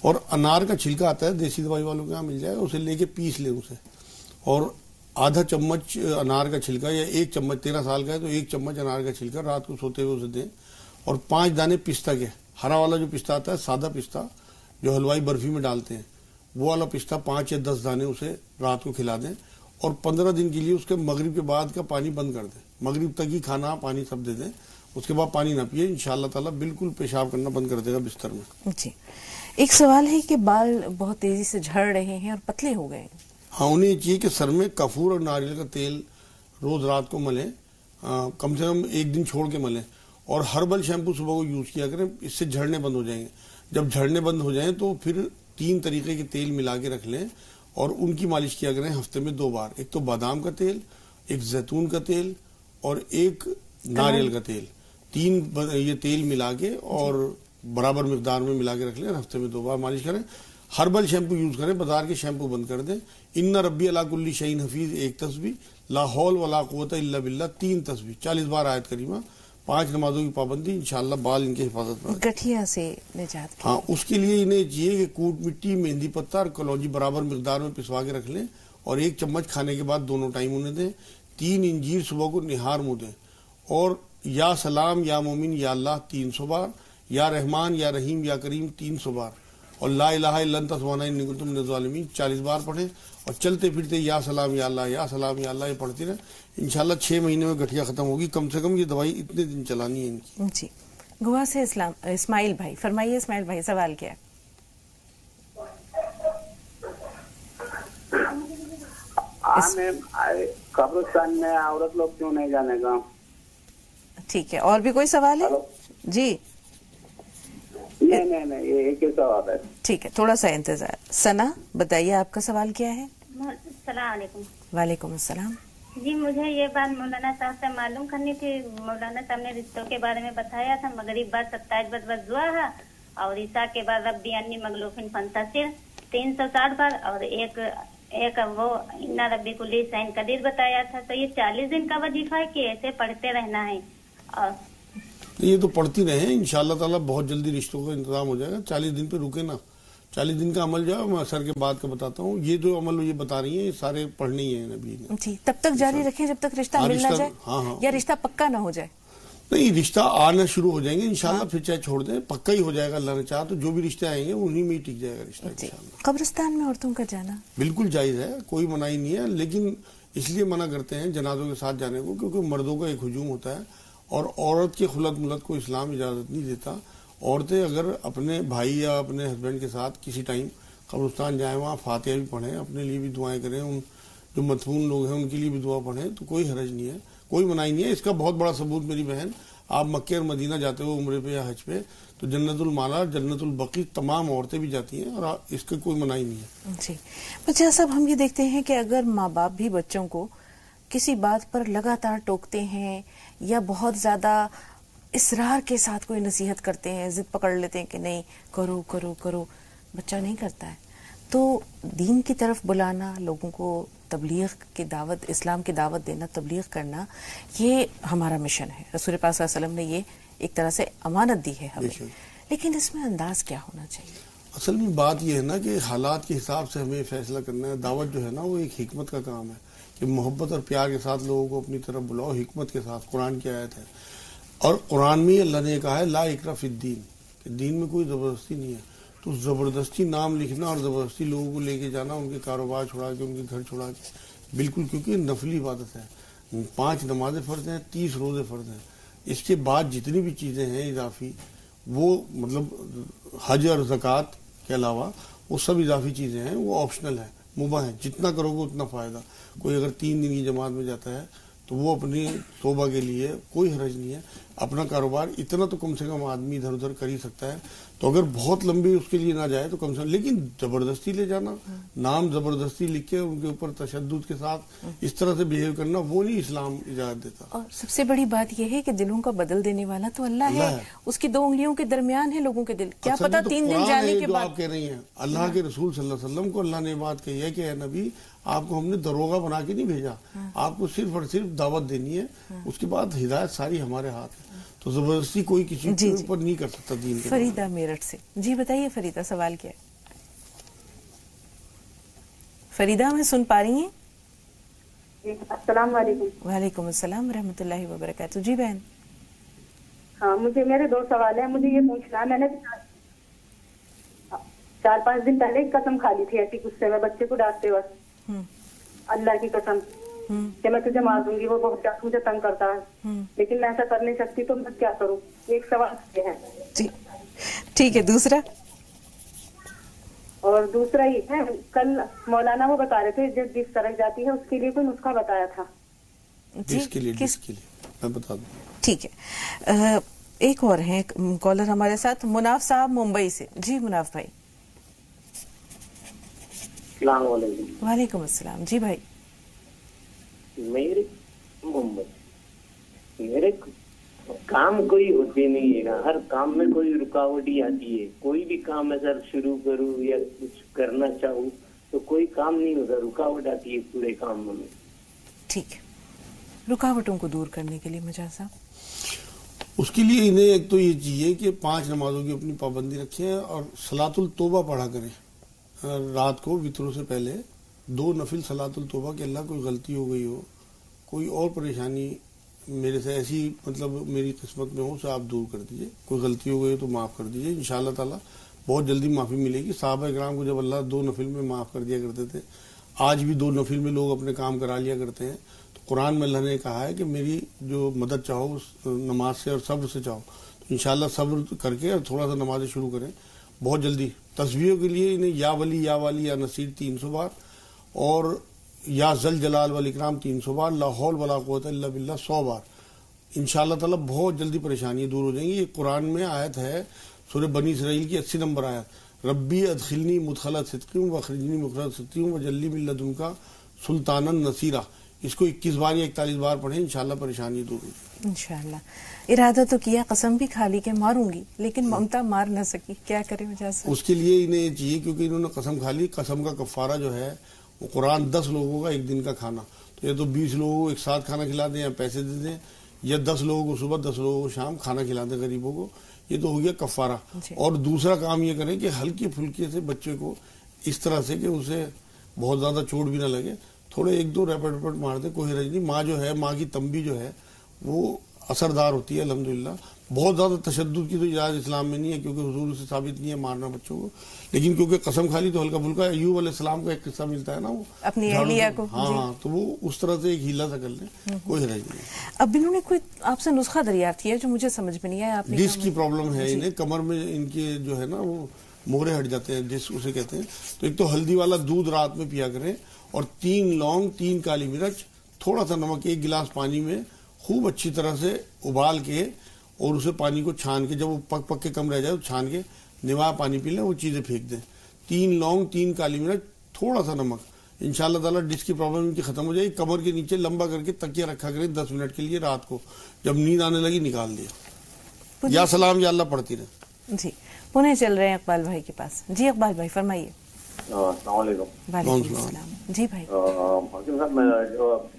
اور انار کا چھلکا آتا ہے دیسی دوائی والوں کے یہاں مل جائے، اسے لے کے پیس لیں اسے، اور آدھا چمچ انار کا چھلکا یا 1 چمچ، 13 سال کا ہے تو 1 چمچ انار کا چھلکا رات کو سوتے ہوئے اسے دیں، اور 5 دانے پستہ کے، ہرا والا جو پستہ آتا ہے سادہ پستہ جو حلوائی برفی میں ڈالتے ہیں، وہ والا پستہ 5 یا 10 دانے اسے رات کو کھلا دیں، اور 15 دن کے لیے اس کے مغرب کے بعد کا پانی بند کر دیں، مغرب تک ہی کھانا پانی سب دے دیں، اس کے بعد پانی نہ پیے، انشاءاللہ تعالیٰ بالکل پیشاب کرنا بند کر دے گا بستر میں۔ جی ایک سوال ہے کہ بال بہت تیزی سے جھڑ رہے ہیں اور پتلے ہو گئے ہیں۔ ہاں انہیں یہ چاہیے کہ سر میں کافور اور ناریل کا تیل روز رات کو ملیں، کم سے کم 1 دن چھوڑ کے ملیں، اور ہربل شیمپو صبح کو یوز کیا کریں، اس سے جھڑنے بند ہو جائیں گے۔ جب جھڑنے بند ہو جائیں تو پھر 3 طریقے کے تیل ملا کے رکھ لیں اور ان کی مالش کیا کریں ہفتے میں 2 بار، ایک تو بادام کا تیل، ایک زیتون کا تیل اور ایک ناریل کا تیل، 3 یہ تیل ملا کے اور برابر مقدار میں ملا کے رکھ لیں، ہفتے میں 2 بار مالش کریں۔ ہربل شیمپو یوز کریں، بازار کے شیمپو بند کر دیں۔ ان ربی علی کل شیء حفیظ 1 تسبیح، لا حول ولا قوت الا باللہ 3 تسبیح، 40 بار آیت کریمہ، 5 نمازوں کی پابندی، انشاءاللہ بال ان کی حفاظت میں۔ گٹھیا سے نجات ہاں اس کے لیے انہیں چاہیے کہ کوٹ مٹی، مہندی پتہ اور کلونجی برابر مقدار میں پسوا کے رکھ لیں، اور 1 چمچ کھانے کے بعد دونوں ٹائم انہیں دیں۔ 3 انجیر صبح کو نہار منہ دیں، اور یا سلام یا مومن یا اللہ 300 بار، یا رحمان یا رحیم یا کریم 300 بار، اور لا الہ الا انت سبحانک انی کنت من الظالمین 40 بار پڑھیں، اور چلتے پھرتے یا سلام یا اللہ یا سلام یا اللہ یہ پڑھتے رہیں، انشاءاللہ 6 مہینے میں گٹھیا ختم ہوگی۔ کم سے کم یہ دوائی اتنے دن چلانی ہے ان کی۔ جی گوا سے اسماعیل بھائی، فرمائیے اسماعیل بھائی سوال کیا ہے؟ قبرستان میں عورت لوگ کیوں نہیں جانے گا؟ ٹھیک ہے، اور بھی کوئی سوال ہے؟ جی نہیں یہ ایک ہی سوال ہے۔ ٹھیک ہے، تھوڑا سا انتظار۔ ثنا بتائیے آپ کا سوال کیا ہے؟ السلام علیکم۔ وعلیکم السلام۔ جی مجھے یہ بات مولانا صاحب سے معلوم کرنی تھی، مولانا صاحب نے رشتوں کے بارے میں بتایا تھا، مغرب بعد 27 بار دعا ہے، اور عشاء کے بعد ربی انی مغلوبن فانتصر 360 بار، اور ایک وہ انا ربی کلی شیء قدیر بتایا تھا۔ تو یہ 40 دن کا وظیفہ ہے کہ ایسے پڑھتے رہنا ہے؟ اور یہ تو پڑھتی رہیں، انشاءاللہ تعالیٰ بہت جلدی رشتوں کا انتظام ہو جائے گا، 40 دن پہ رکے نا، 40 دن کا عمل جو ہے میں اثر کے بعد کا بتاتا ہوں. یہ جو عمل یہ بتا رہی ہیں یہ سارے پڑھنے ہی ہیں نبی نے. جی تب تک جاری رکھیں جب تک رشتہ مل نہ جائے. ہاں یا رشتہ پکا نہ ہو جائے. نہیں رشتہ آنا شروع ہو جائیں گے انشاءاللہ, پھر چاہے چھوڑ دیں, پکا ہی ہو جائے گا اللہ نے چاہا تو. جو بھی رشتے آئیں گے انہی میں ہی ٹک جائے گا رشتہ انشاءاللہ. قبرستان میں عورتوں کا جانا بالکل جائز ہے, کوئی منائی نہیں ہے, لیکن اس لیے منع کرتے ہیں جنازوں کے ساتھ جانے کو کیونکہ مردوں کا ایک ہجوم ہوتا ہے اور عورت کے خلط ملط کو اسلام اجازت نہیں دیتا. عورتیں اگر اپنے بھائی یا اپنے ہسبینڈ کے ساتھ کسی ٹائم قبرستان جائیں, وہاں فاتحہ بھی پڑھیں, اپنے لیے بھی دعائیں کریں, ان جو مدفون لوگ ہیں ان کے لیے بھی دعا پڑھیں, تو کوئی حرج نہیں ہے, کوئی منائی نہیں ہے. اس کا بہت بڑا ثبوت میری بہن, آپ مکہ اور مدینہ جاتے ہو عمرے پہ یا حج پہ تو جنت المالا جنت البقیع تمام عورتیں بھی جاتی ہیں اور اس کا کوئی منائی نہیں ہے. جی بچہ صاحب, ہم یہ دیکھتے ہیں کہ اگر ماں باپ بھی بچوں کو کسی بات پر لگاتار ٹوکتے ہیں یا بہت زیادہ اصرار کے ساتھ کوئی نصیحت کرتے ہیں, ضد پکڑ لیتے ہیں کہ نہیں کرو کرو کرو, بچہ نہیں کرتا ہے, تو دین کی طرف بلانا, لوگوں کو تبلیغ کی دعوت, اسلام کی دعوت دینا, تبلیغ کرنا, یہ ہمارا مشن ہے. رسول پاک صلی اللہ علیہ وسلم نے یہ ایک طرح سے امانت دی ہے ہمیں, لیکن اس میں انداز کیا ہونا چاہیے؟ اصل میں بات یہ ہے نا کہ حالات کے حساب سے ہمیں فیصلہ کرنا ہے. دعوت جو ہے نا وہ ایک حکمت کا کام ہے کہ محبت اور پیار کے ساتھ لوگوں کو اپنی طرف بلاؤ, حکمت کے ساتھ. قرآن کی آیت ہے اور قرآن میں اللہ نے کہا ہے لا اکراہ فی الدین, کہ دین میں کوئی زبردستی نہیں ہے. تو زبردستی نام لکھنا اور زبردستی لوگوں کو لے کے جانا, ان کے کاروبار چھوڑا کے, ان کے گھر چھوڑا کے, بالکل, کیونکہ نفلی عبادت ہے. 5 نمازیں فرض ہیں, 30 روزے فرض ہیں. اس کے بعد جتنی بھی چیزیں ہیں اضافی, وہ مطلب حج اور زکوٰۃ کے علاوہ وہ سب اضافی چیزیں ہیں, وہ آپشنل ہیں, مباح ہیں. جتنا کرو گے اتنا فائدہ. کوئی اگر 3 دن کی جماعت میں جاتا ہے تو وہ اپنی توبہ کے لیے کوئی حرج نہیں ہے. اپنا کاروبار اتنا تو کم سے کم آدمی ادھر ادھر کر ہی سکتا ہے. تو اگر بہت لمبی اس کے لیے نہ جائے تو کم سے کم, لیکن زبردستی لے جانا, نام زبردستی لکھ کے ان کے اوپر تشدد کے ساتھ اس طرح سے بہیو کرنا, وہ نہیں اسلام اجازت دیتا. اور سب سے بڑی بات یہ ہے کہ دلوں کا بدل دینے والا تو اللہ ہے. اس کی 2 انگلیوں کے درمیان ہے لوگوں کے دل. کیا پتا 3 دن جانے کے بعد. آپ کہہ رہی ہیں اللہ کے رسول صلی اللہ علیہ وسلم کو اللہ نے بات کہی ہے کہ اے نبی, آپ کو ہم نے دروغہ بنا کے نہیں بھیجا, آپ کو صرف اور صرف دعوت دینی ہے, اس کے بعد ہدایت ساری ہمارے ہاتھ ہے. تو زبردستی کوئی کسی کے اوپر نہیں کر سکتا دین کے. فریدہ میرٹھ سے, جی بتائیے فریدہ, سوال کیا ہے؟ فریدہ ہمیں سن پا رہی ہیں؟ السلام علیکم. وعلیکم السلام ورحمۃ اللہ وبرکاتہ. جی بہن. ہاں, مجھے میرے 2 سوال ہیں. مجھے یہ پوچھنا ہے, میں نے 4-5 دن پہلے ایک قسم کھا لی تھی ایسی غصے میں, بچے کو ڈانٹتے وقت, اللہ کی قسم کہ میں تجھے مار دوں گی. وہ بہت زیادہ مجھے تنگ کرتا ہے, لیکن میں ایسا کر نہیں سکتی, تو میں کیا کروں؟ ایک سوال یہ ہے. جی ٹھیک ہے. دوسرا؟ اور دوسرا یہ ہے, کل مولانا وہ بتا رہے تھے جس طرح جاتی ہے اس کے لیے کوئی نسخہ بتایا تھا. جس کے لیے میں بتا دوں. ٹھیک ہے. ایک اور ہیں کالر ہمارے ساتھ, مناف صاحب ممبئی سے. جی مناف بھائی. السلام علیکم. وعلیکم السلام. جی بھائی. میرے کام کوئی ہوتے نہیں ہے نا, ہر کام میں کوئی رکاوٹ ہی آتی ہے. کوئی بھی کام میں سر شروع کروں یا کچھ کرنا چاہوں تو کوئی کام نہیں ہوتا, رکاوٹ آتی ہے پورے کام میں. ٹھیک ہے, رکاوٹوں کو دور کرنے کے لیے مجاز صاحب, اس کے لیے انہیں ایک تو یہ چاہیے کہ 5 نمازوں کی اپنی پابندی رکھیں اور صلاۃ التوبہ پڑھا کریں. رات کو وطروں سے پہلے 2 نفل صلاۃ التوبہ کہ اللہ کوئی غلطی ہو گئی ہو, کوئی اور پریشانی میرے سے ایسی مطلب میری قسمت میں ہو, اسے آپ دور کر دیجئے. کوئی غلطی ہو گئی تو معاف کر دیجئے, انشاءاللہ تعالیٰ بہت جلدی معافی ملے گی. صحابہ کرام کو جب اللہ 2 نفل میں معاف کر دیا کرتے تھے, آج بھی 2 نفل میں لوگ اپنے کام کرا لیا کرتے ہیں. تو قرآن میں اللہ نے کہا ہے کہ میری جو مدد چاہو اس نماز سے اور صبر سے چاہو, تو انشاءاللہ صبر کر کے اور تھوڑا سا نمازیں شروع کریں بہت جلدی. تصویروں کے لیے انہیں یا ولی یا والی یا نصیر 300 بار اور یا ذل جلال والاکرام 300 بار, لا حول ولا قوت الا باللہ 100 بار. انشاءاللہ تعالیٰ بہت جلدی پریشانیاں دور ہو جائیں گی. یہ قرآن میں آیت ہے سورہ بنی اسرائیل کی 80 نمبر آیت, ربی ادخلنی مدخل صدقی واخرجنی مخرج صدقی وجعلنی من لدنک سلطانا نصیرا. اس کو 21 بار یا 41 بار پڑھیں, انشاءاللہ پریشانی دور ہو جائے گی. انشاءاللہ. ارادہ تو کیا, قسم بھی کھا لی کہ ماروں گی, لیکن ممتا مار نہ سکی, کیا کرے مجاز صاحب؟ اس کے لیے انہیں یہ چاہیے, کیونکہ انہوں نے قسم کھا لی, قسم کا کفارہ جو ہے وہ قرآن 10 لوگوں کا 1 دن کا کھانا, تو یا تو 20 لوگوں کو ایک ساتھ کھانا کھلا دیں یا پیسے دے دیں, یا 10 لوگوں کو صبح 10 لوگوں کو شام کھانا کھلا دیں غریبوں کو. یہ تو ہو گیا کفارہ. اور دوسرا کام یہ کریں کہ ہلکے پھلکے سے بچے کو اس طرح سے کہ اسے بہت زیادہ چوٹ بھی نہ لگے, تھوڑے 1-2 ریپٹ مار دے, کوئی حرج نہیں. ماں جو ہے, ماں کی تنبیہ جو ہے وہ اثردار ہوتی ہے الحمدللہ. بہت زیادہ تشدد کی تو اجازت اسلام میں نہیں ہے, کیونکہ حضور سے ثابت نہیں ہے مارنا بچوں کو, لیکن کیونکہ قسم کھا لی تو ہلکا پھلکا. ایوب علیہ السلام کا ایک قصہ ملتا ہے نا, وہ اپنی اہلیہ کو, ہاں, تو وہ اس طرح سے ایک ہیلا سا کر لیں, کوئی حرج نہیں. اب انہوں نے کوئی آپ سے نسخہ دریافت کیا جو مجھے سمجھ میں نہیں آیا. آپ نے ڈسک کی پرابلم ہے انہیں, کمر میں ان کے جو ہے نا وہ موہرے ہٹ جاتے ہیں, ڈسک اسے کہتے ہیں. تو ایک تو ہلدی والا دودھ رات میں پیا کریں, اور 3 لونگ 3 کالی مرچ, تھوڑا سا نمک, 1 گلاس پانی میں خوب اچھی طرح سے ابال کے, اور اسے پانی کو چھان کے, جب وہ پک کے کم رہ جائے تو چھان کے نوایا پانی پی لیں, وہ چیزیں پھینک دیں. 3 لونگ 3 کالی مرچ, تھوڑا سا نمک, انشاءاللہ تعالیٰ ڈسک کی پرابلم ان کی ختم ہو جائے گی. کمر کے نیچے لمبا کر کے تکیہ رکھا کریں 10 منٹ کے لیے رات کو, جب نیند آنے لگی نکال دیا, یا سلام یا اللہ پڑھتی رہے. جی, پونے چل رہے ہیں اقبال بھائی کے پاس. جی اقبال بھائی فرمائیے. السلام علیکم. وعلیکم السلام. جی بھائی. حکیم صاحب,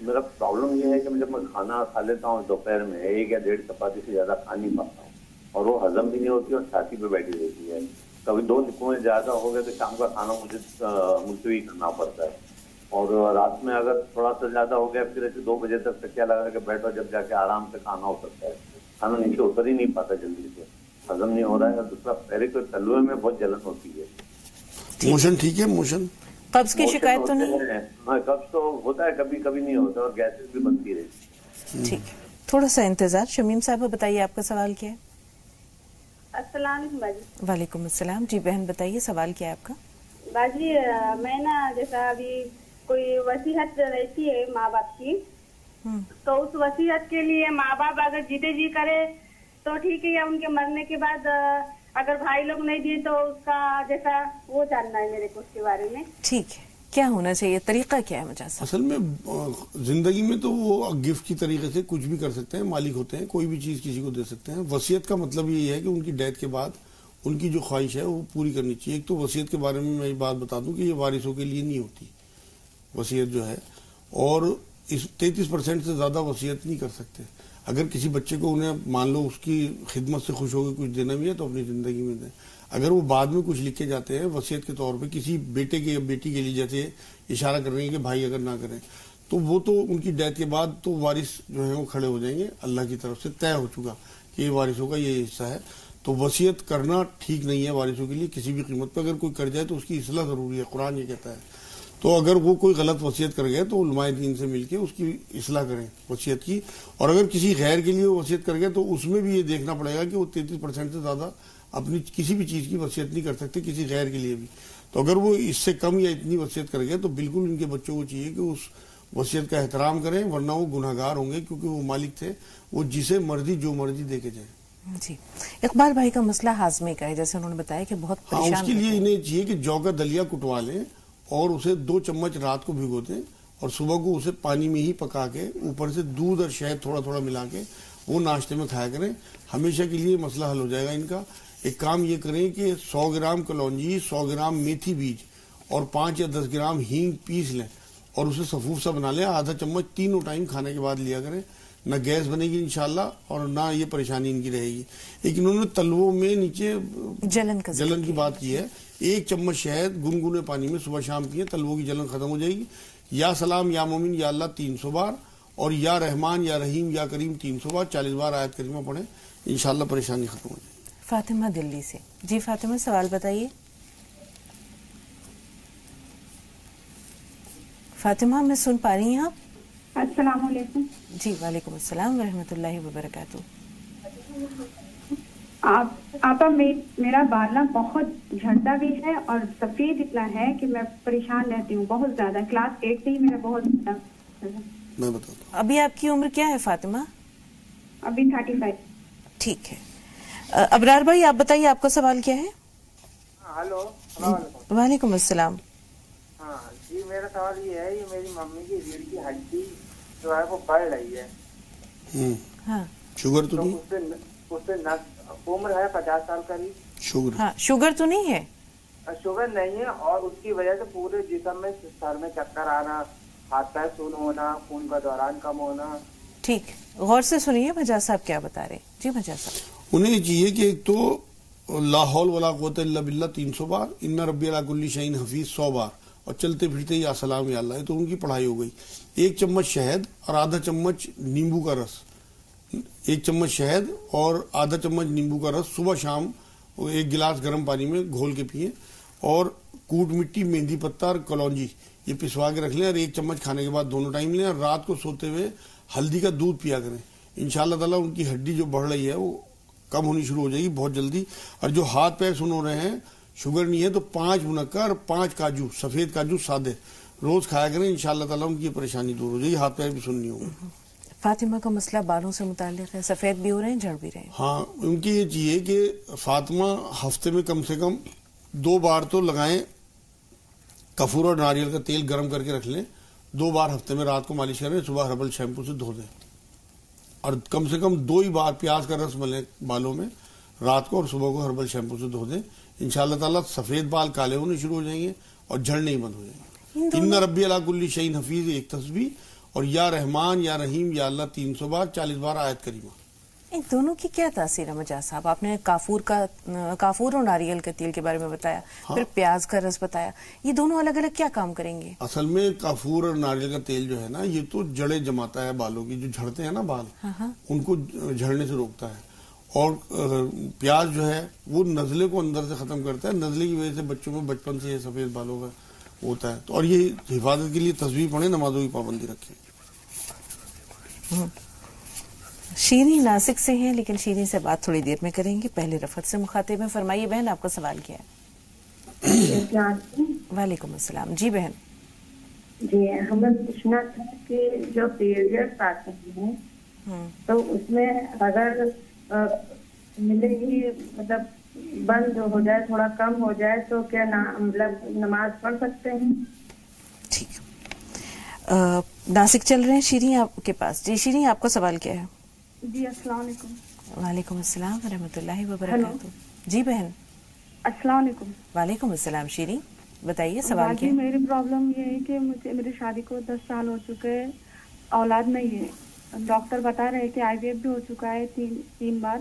میرا پرابلم یہ ہے کہ جب میں کھانا کھا لیتا ہوں دوپہر میں 1 یا 1.5 چپاتی سے زیادہ کھا نہیں پاتا ہوں, اور وہ ہضم بھی نہیں ہوتی اور چھاتی پہ بیٹھی رہتی ہے. کبھی 2 لقمے زیادہ ہو گئے تو شام کا کھانا مجھے ملتوی کرنا پڑتا ہے, اور رات میں اگر تھوڑا سا زیادہ ہو گیا پھر ایسے 2 بجے تک کیا لگا کہ بیٹھو, جب جا کے آرام سے کھانا ہو سکتا ہے. کھانا نیچے اتر ہی نہیں پاتا جلدی سے, ہضم نہیں ہو رہا ہے. اور دوسرا پہلے تو تلوے میں بہت جلن ہوتی ہے. موشن ٹھیک ہے؟ موشن قبض کی شکایت تو نہیں ہے؟ ہاں, قبض تو ہوتا ہے, کبھی کبھی نہیں ہوتا, اور گیسز بھی بنتی رہتی. ٹھیک ہے, تھوڑا سا انتظار. شمیم صاحبہ بتائیے آپ کا سوال کیا ہے. السلام علیکم باجی. وعلیکم السلام. جی بہن بتائیے سوال کیا ہے آپ کا. باجی میں نا جیسا ابھی کوئی وصیت رہتی ہے ماں باپ کی, تو اس وصیت کے لیے ماں باپ اگر جیتے جی کرے تو ٹھیک ہے, یا ان کے مرنے کے بعد اگر بھائی لوگ نہیں دیے تو اس کا جیسا وہ جاننا ہے میرے کو اس کے بارے میں. ٹھیک ہے, کیا ہونا چاہیے, طریقہ کیا ہے مجاز؟ اصل میں زندگی میں تو وہ گفٹ کی طریقے سے کچھ بھی کر سکتے ہیں, مالک ہوتے ہیں, کوئی بھی چیز کسی کو دے سکتے ہیں. وصیت کا مطلب یہ ہے کہ ان کی ڈیتھ کے بعد ان کی جو خواہش ہے وہ پوری کرنی چاہیے. ایک تو وصیت کے بارے میں یہ بات بتا دوں کہ یہ وارثوں کے لیے نہیں ہوتی وصیت جو ہے, اور اس 33% سے زیادہ وصیت نہیں کر سکتے. اگر کسی بچے کو انہیں مان لو اس کی خدمت سے خوش ہو کے کچھ دینا بھی ہے تو اپنی زندگی میں دیں. اگر وہ بعد میں کچھ لکھ کے جاتے ہیں وصیت کے طور پہ کسی بیٹے کے یا بیٹی کے لیے, جیسے اشارہ کر رہے ہیں کہ بھائی اگر نہ کریں, تو وہ تو ان کی ڈیتھ کے بعد تو وارث جو ہیں وہ کھڑے ہو جائیں گے, اللہ کی طرف سے طے ہو چکا کہ یہ وارثوں کا یہ حصہ ہے. تو وصیت کرنا ٹھیک نہیں ہے وارثوں کے لیے کسی بھی قیمت پہ. اگر کوئی کر جائے تو اس کی اصلاح ضروری ہے, قرآن یہ کہتا ہے. تو اگر وہ کوئی غلط وصیت کر گئے تو علماء دین سے مل کے اس کی اصلاح کریں وصیت کی. اور اگر کسی غیر کے لیے وصیت کر گئے تو اس میں بھی یہ دیکھنا پڑے گا کہ وہ 33% سے زیادہ اپنی کسی بھی چیز کی وصیت نہیں کر سکتے کسی غیر کے لیے بھی. تو اگر وہ اس سے کم یا اتنی وصیت کر گئے تو بالکل ان کے بچوں کو چاہیے کہ اس وصیت کا احترام کریں, ورنہ وہ گناہگار ہوں گے, کیونکہ وہ مالک تھے, وہ جسے مرضی جو مرضی دے کے جائیں. جی, اقبال بھائی کا مسئلہ ہاضمے کا ہے, جیسے انہوں نے بتایا کہ بہت پریشان. اس کے لیے انہیں چاہیے کہ جو کا دلیا کٹوا لیں اور اسے 2 چمچ رات کو بھگو دیں, اور صبح کو اسے پانی میں ہی پکا کے اوپر سے دودھ اور شہد تھوڑا تھوڑا ملا کے وہ ناشتے میں کھایا کریں. ہمیشہ کے لیے مسئلہ حل ہو جائے گا ان کا. ایک کام یہ کریں کہ 100 گرام کلونجی, 100 گرام میتھی بیج اور 5 یا 10 گرام ہینگ پیس لیں, اور اسے سفوف سا بنا لیں. آدھا چمچ تینوں ٹائم کھانے کے بعد لیا کریں. نہ گیس بنے گی انشاءاللہ, اور نہ یہ پریشانی ان کی رہے گی. لیکن انہوں نے تلووں میں نیچے جلن کی بات کی ہے. 1 چمچ شہد گنگنے پانی میں صبح شام پیے, تلووں کی جلن ختم ہو جائے گی. یا سلام یا مومن یا اللہ 300 بار, اور یا رحمان یا رحیم یا کریم 300 بار, 40 بار آیت کریمہ پڑھیں, انشاءاللہ پریشانی ختم ہو جائے گی. فاطمہ دلی سے. جی فاطمہ سوال بتائیے. فاطمہ میں سن پا رہی ہیں آپ؟ السلام علیکم. جی وعلیکم السلام ورحمۃ اللہ وبرکاتہ. آپا میرا بالا بہت جھڑتا بھی ہے اور سفید اتنا ہے کہ میں پریشان رہتی ہوں بہت زیادہ. کلاس 8 سے ہی میرا بہت زیادہ. میں بتاتا ہوں. ابھی آپ کی عمر کیا ہے فاطمہ؟ ابھی 35. ٹھیک ہے. ابرار بھائی آپ بتائیے آپ کا سوال کیا ہے؟ ہلو, السلام علیکم. وعلیکم السلام. ہاں جی, میرا سوال یہ ہے, یہ میری ممی کی ریڑھ کی ہڈی جو ہے وہ بڑھ رہی ہے. ہاں, شوگر تو نہیں؟ اس سے عمر ہے 50 سال کا بھی. شوگر؟ ہاں, شوگر تو نہیں ہے. شوگر نہیں ہے, اور اس کی وجہ سے پورے جسم میں سر میں چکر آنا, ہاتھ پیر سون ہونا, خون کا دوران کم ہونا. ٹھیک, غور سے سنیے مجاز صاحب کیا بتا رہے ہیں. جی مجاز صاحب. انہیں یہ چاہیے کہ ایک تو لا حول ولا قوت الا باللہ 300 بار، ان ربی علی کل شیء حفیظ 100 بار، اور چلتے پھرتے یا سلام یا اللہ، تو ان کی پڑھائی ہو گئی. 1 چمچ شہد اور آدھا چمچ نیمبو کا رس، 1 چمچ شہد اور آدھا چمچ نیمبو کا رس صبح شام 1 گلاس گرم پانی میں گھول کے پئیں، اور کوٹ مٹی، مہندی پتہ اور کلونجی یہ پسوا کے رکھ لیں، اور 1 چمچ کھانے کے بعد دونوں ٹائم لیں، اور رات کو سوتے ہوئے ہلدی کا دودھ پیا کریں. انشاءاللہ تعالیٰ ان کی ہڈی جو بڑھ رہی ہے وہ کم ہونی شروع ہو جائے گی بہت جلدی. اور جو ہاتھ پیر سن ہو رہے ہیں، شوگر نہیں ہے تو 5 منقع اور 5 کاجو، سفید کاجو سادے روز کھایا کریں. انشاءاللہ تعالیٰ ان کی پریشانی دور ہو جائے گی، ہاتھ پیر بھی سن نہیں ہوگا. فاطمہ کا مسئلہ بالوں سے متعلق ہے، سفید بھی ہو رہے ہیں، جھڑ بھی رہے ہیں. ہاں، ان کی یہ چاہیے کہ فاطمہ ہفتے میں کم سے کم 2 بار تو لگائیں. کافور اور ناریل کا تیل گرم کر کے رکھ لیں، 2 بار ہفتے میں رات کو مالش کریں، صبح ہربل شیمپو سے دھو دیں، اور کم سے کم 2 ہی بار پیاز کا رس ملیں بالوں میں رات کو، اور صبح کو ہربل شیمپو سے دھو دیں. انشاءاللہ تعالیٰ سفید بال کالے ہونے شروع ہو جائیں گے اور جھڑنے ہی بند ہو جائیں گے. ان ربی علی کل شیء حفیظ 1 تسبیح، اور یا رحمان یا رحیم یا اللہ 300 بار 40 بار آیت کریمہ. ان دونوں کی کیا تاثیر ہے مجاز صاحب؟ آپ نے کافور اور ناریل کے تیل کے بارے میں بتایا، پھر پیاز کا رس بتایا، یہ دونوں الگ الگ کیا کام کریں گے؟ اصل میں کافور اور ناریل کا تیل جو ہے نا، یہ تو جڑیں جماتا ہے بالوں کی، جو جھڑتے ہیں نا بال، ان کو جھڑنے سے روکتا ہے. اور پیاز جو ہے وہ نزلے کو اندر سے ختم کرتا ہے، نزلے کی وجہ سے بچوں میں بچپن سے یہ سفید بالوں کا ہوتا ہے. تو اور یہ حفاظت کے لیے تسبیح پڑھیں، نمازوں کی پابندی رکھیں. شیریں ناسک سے ہیں، لیکن شیریں سے بات تھوڑی دیر میں کریں گے. پہلے رفت سے مخاطب ہیں. فرمائیے بہن، آپ کا سوال کیا ہے؟ وعلیکم السلام. جی بہن. جی ہمیں پوچھنا تھا کہ جو پیریڈ آتے ہیں تو اس میں اگر ملے ہی مطلب بند ہو جائے، تھوڑا کم ہو جائے، تو کیا مطلب نماز پڑھ سکتے ہیں؟ ٹھیک. ناسک چل رہے ہیں شیریں آپ کے پاس. جی شیریں، آپ کا سوال کیا ہے؟ جی السلام علیکم. وعلیکم السلام ورحمۃ اللہ وبرکاتہ. جی بہن. السلام علیکم. وعلیکم السلام. شیریں بتائیے سوال کیا ہے؟ میری پرابلم یہ ہے کہ میری شادی کو 10 سال ہو چکے، اولاد نہیں ہے. ڈاکٹر بتا رہے کہ IVF بھی ہو چکا ہے 3 بار.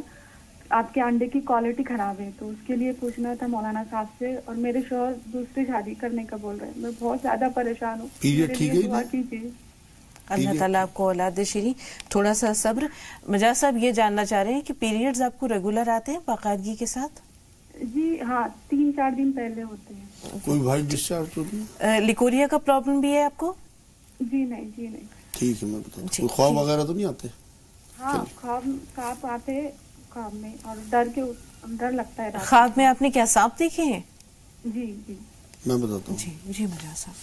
آپ کے انڈے کی کوالٹی خراب ہے، تو اس کے لیے پوچھنا تھا مولانا صاحب سے. اور میرے شوہر دوسری شادی کرنے کا بول رہے ہیں. میں بہت زیادہ پریشان ہوں. پیریڈ ٹھیک ہے؟ دعا کیجیے. اللہ تعالیٰ آپ کو اولاد دے. شیریں تھوڑا سا صبر. مجاز صاحب یہ جاننا چاہ رہے ہیں کہ پیریڈز آپ کو ریگولر آتے ہیں باقاعدگی کے ساتھ؟ جی ہاں، 3-4 دن پہلے ہوتے ہیں. کوئی وائٹ ڈسچارج تو نہیں؟ لیکوریا کا پرابلم بھی ہے آپ کو؟ جی نہیں. جی نہیں. ٹھیک ہے، میں بتاؤں. کوئی خواب وغیرہ تو نہیں آتے؟ ہاں خواب آتے خواب میں، اور ڈر لگتا ہے. خواب میں آپ نے کیا سانپ دیکھے ہیں؟ جی جی میں بتاتا ہوں. جی مجاز صاحب.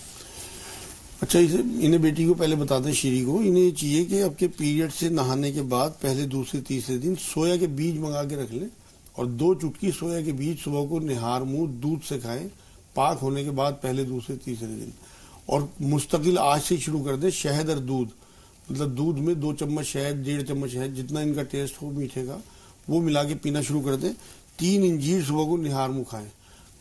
اچھا، انہیں بیٹی کو پہلے بتا دیں شیری کو، انہیں یہ چاہیے کہ اب کے پیریڈ سے نہانے کے بعد پہلے دوسرے تیسرے دن سویا کے بیج منگا کے رکھ لیں، اور 2 چٹکی سویا کے بیج صبح کو نہار منہ دودھ سے کھائیں پاک ہونے کے بعد پہلے دوسرے تیسرے دن. اور مستقل آج سے شروع کر دیں. شہد اور دودھ، مطلب دودھ میں 2 چمچ شہد، 1.5 چمچ شہد، جتنا ان کا ٹیسٹ ہو میٹھے کا، وہ ملا کے پینا شروع کر دیں. 3 انجیر صبح کو نہار منہ کھائیں.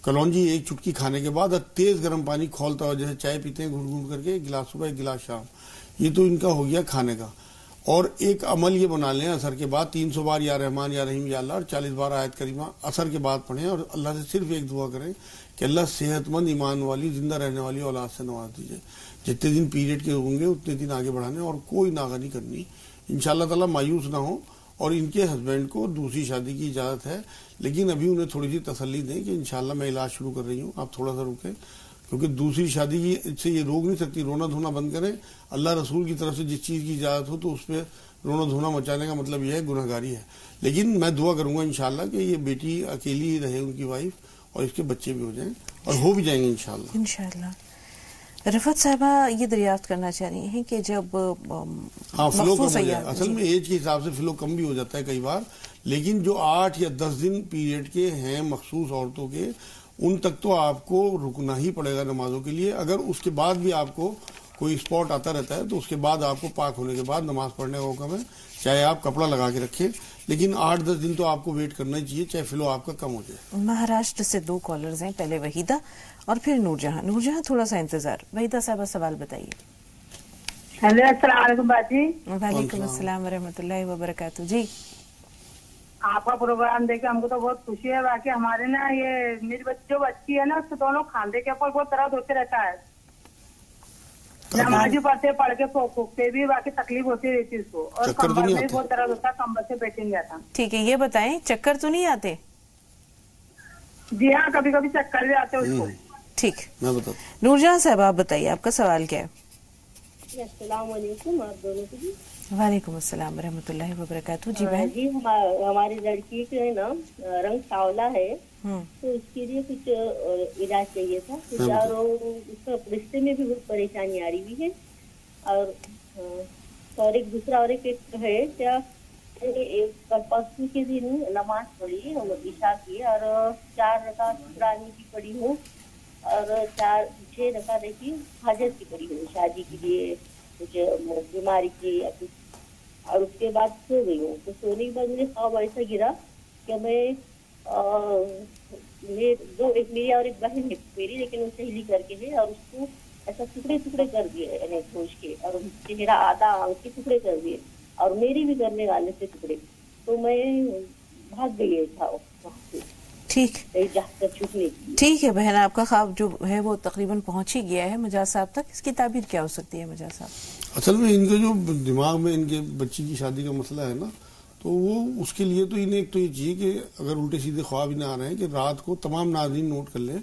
کلونجی 1 چٹکی کھانے کے بعد، اور تیز گرم پانی کھولتا ہوا جیسے چائے پیتے ہیں گھونٹ گھونٹ کر کے، 1 گلاس صبح 1 گلاس شام. یہ تو ان کا ہو گیا کھانے کا. اور ایک عمل یہ بنا لیں، اثر کے بعد 300 بار یا رحمان یا رحیم یا اللہ اور 40 بار آیت کریمہ اثر کے بعد پڑھیں، اور اللہ سے صرف ایک دعا کریں کہ اللہ صحت مند ایمان والی زندہ رہنے والی اولاد سے نواز دیجیے. جتنے دن پیریڈ کے ہوں گے اتنے دن آگے بڑھانے، اور کوئی ناغہ نہیں کرنی. انشاءاللہ تعالیٰ مایوس نہ ہو. اور ان کے ہسبینڈ کو دوسری شادی کی اجازت ہے، لیکن ابھی انہیں تھوڑی سی تسلی دیں کہ انشاءاللہ میں علاج شروع کر رہی ہوں، آپ تھوڑا سا رکیں، کیونکہ دوسری شادی سے یہ روک نہیں سکتی. رونا دھونا بند کریں. اللہ رسول کی طرف سے جس چیز کی اجازت ہو تو اس پہ رونا دھونا مچانے کا مطلب یہ ہے گناہگاری ہے. لیکن میں دعا کروں گا انشاءاللہ کہ یہ بیٹی اکیلی ہی رہے، ان کی وائف، اور اس کے بچے بھی ہو جائیں، اور ہو بھی جائیں گے انشاءاللہ. رفت صاحبہ یہ دریافت کرنا چاہ رہی ہیں کہ جب فلو کم ہو جائے، اصل میں ایج کے حساب سے فلو کم بھی ہو جاتا ہے کئی بار، لیکن جو 8 یا 10 دن پیریڈ کے ہیں مخصوص عورتوں کے، ان تک تو آپ کو رکنا ہی پڑے گا نمازوں کے لیے. اگر اس کے بعد بھی آپ کو کوئی اسپاٹ آتا رہتا ہے تو اس کے بعد آپ کو پاک ہونے کے بعد نماز پڑھنے کا حکم ہے، چاہے آپ کپڑا لگا کے رکھیں، لیکن 8-10 دن تو آپ کو ویٹ کرنا ہی چاہیے، چاہے فلو آپ کا کم ہو جائے. مہاراشٹر سے 2 کالرز ہیں، پہلے وحیدہ اور پھر نور جہاں. نور جہاں تھوڑا سا انتظار. وحیدہ صاحبہ سوال بتائیے. ہیلو، السلام علیکم باجی. وعلیکم السلام ورحمۃ اللہ وبرکاتہ. جی آپ کا پروگرام دیکھ کے ہم کو تو بہت خوشی ہے. باقی ہمارے نا یہ میری جو بچی ہے نا اس کے دونوں کھاندے کے اوپر بہت درد ہوتے رہتا ہے. نمازی پڑھتے پڑھ کے پھونکتے بھی باقی تکلیف ہوتی رہتی اس کو, اور کمر میں بھی بہت درد ہوتا ہے, کمر سے بیٹھ نہیں جاتا. ٹھیک ہے, یہ بتائیں چکر تو نہیں آتے؟ جی ہاں, کبھی کبھی چکر بھی آتے اس کو. ٹھیک, میں بتاتا ہوں. نور جہاں صاحب آپ بتائیے, آپ کا سوال کیا ہے؟ السلام علیکم آپ دونوں کو. وعلیکم السلام ورحمۃ اللہ وبرکاتہ. جی بہن. جی ہماری لڑکی کے نا رنگ سانولا ہے, تو اس کے لیے کچھ علاج چاہیے تھا. اس کا رشتے میں بھی بہت پریشانی آ رہی ہوئی ہے. اور ایک دوسرا اور ایک ہے کیا, پرسوں کے دن نماز پڑھی عشاء کی, اور 4 رکعت قرآن کی پڑھی ہوں, اور 6 رکعت کی حاجت کی پڑھی ہوں, شادی کے لیے کچھ بیماری کی, اور اس کے بعد سو گئی ہوں. تو سونے کے بعد مجھے خواب ایسا گرا کہ میں ایک میری اور ایک بہن ہے میری, لیکن وہ سہیلی کر کے ہے, اور اس کو ایسا ٹکڑے ٹکڑے کر دیے یعنی سوچ کے, اور چہرہ آدھا آنکھ کے ٹکڑے کر دیے, اور میری بھی کرنے والے سے ٹکڑے. تو میں بھاگ گئی تھا وہاں سے. ٹھیک چھٹنے کی. ٹھیک ہے بہن, آپ کا خواب جو ہے وہ تقریباً پہنچ ہی گیا ہے مجاز صاحب تک. اس کی تعبیر کیا ہو سکتی ہے مجاز صاحب؟ اصل میں ان کے جو دماغ میں ان کے بچی کی شادی کا مسئلہ ہے نا, تو وہ اس کے لیے تو انہیں ایک تو یہ چاہیے کہ اگر الٹے سیدھے خواب انہیں آ رہے ہیں کہ رات کو تمام ناظرین نوٹ کر لیں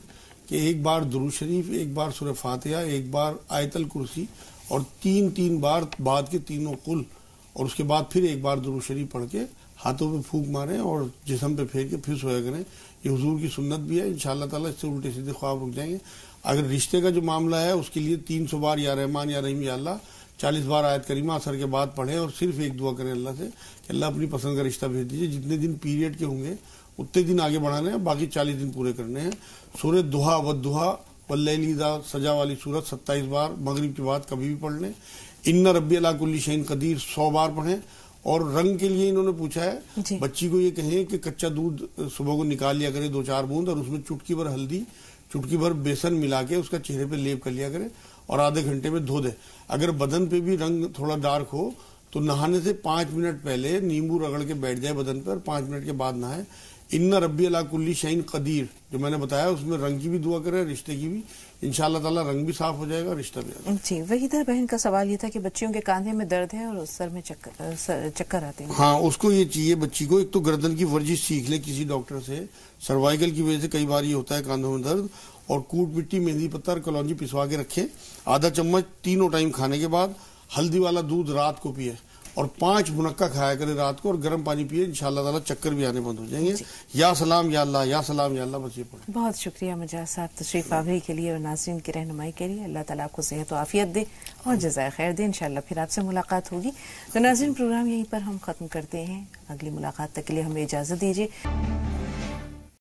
کہ ایک بار درود شریف, ایک بار سورہ فاتحہ, ایک بار آیت الکرسی, اور 3 بار بعد کے تینوں قل, اور اس کے بعد پھر ایک بار درود شریف پڑھ کے ہاتھوں پہ پھونک ماریں اور جسم پہ پھیر کے پھر سویا کریں. یہ حضور کی سنت بھی ہے. انشاءاللہ تعالیٰ اس سے الٹے سیدھے خواب رک جائیں گے. اگر رشتے کا جو معاملہ ہے اس کے لیے 300 بار یا رحمان یا رحیم یا اللہ, 40 بار آیت کریمہ اثر کے بعد پڑھیں, اور صرف ایک دعا کریں اللہ سے کہ اللہ اپنی پسند کا رشتہ بھیج دیجیے. جتنے دن پیریڈ کے ہوں گے اتنے دن آگے بڑھانے ہیں, باقی 40 دن پورے کرنے ہیں. سورہ دہا والدہا واللیل اذا سجا والی سورت 27 بار مغرب کے بعد کبھی بھی پڑھ لیں. ان ربی علی کل شیء قدیر 100 بار پڑھیں. اور رنگ کے لیے انہوں نے پوچھا ہے, بچی کو یہ کہیں کہ کچا دودھ صبح کو نکال لیا کرے 2-4 بوند, اور اس میں چٹکی بھر ہلدی, چٹکی بھر بیسن ملا کے اس کا چہرے پہ لیپ کر لیا کرے, اور آدھے گھنٹے میں دھو دے. اگر بدن پہ بھی رنگ تھوڑا ڈارک ہو تو نہانے سے 5 منٹ پہلے نیمبو رگڑ کے بیٹھ جائے بدن پر, 5 منٹ کے بعد نہائے. ان ربی علی کل شیء قدیر جو میں نے بتایا اس میں رنگ کی بھی دعا کرے, رشتے کی بھی. انشاءاللہ تعالیٰ رنگ بھی صاف ہو جائے گا, رشتہ بھی آ جائے گا. جی, وحیدہ بہن کا سوال یہ تھا کہ بچیوں کے کاندھے میں درد ہے اور سر میں چکر آتے ہیں. ہاں, اس کو یہ چاہیے بچی کو ایک تو گردن کی ورزش سیکھ لے کسی ڈاکٹر سے. سروائیکل کی وجہ سے کئی بار یہ ہوتا ہے کاندھوں میں درد, اور کوٹ مٹی, مہندی پتر, کلونجی پسوا کے رکھے, آدھا چمچ 3 ٹائم کھانے کے بعد, ہلدی والا دودھ رات کو پیے, اور 5 منقع کھایا کرے رات کو, اور گرم پانی پیے. انشاءاللہ تعالیٰ چکر بھی آنے بند ہو جائیں گے. یا سلام یا اللہ, یا سلام یا اللہ, بس یہ پڑھیں. بہت شکریہ مجاز صاحب تشریف آوری کے لیے اور ناظرین کی رہنمائی کے لیے. اللہ تعالیٰ آپ کو صحت و عافیت دے اور جزائے خیر دے. انشاءاللہ پھر آپ سے ملاقات ہوگی. تو ناظرین, پروگرام یہیں پر ہم ختم کرتے ہیں. اگلی ملاقات تک کے لیے ہمیں اجازت دیجیے.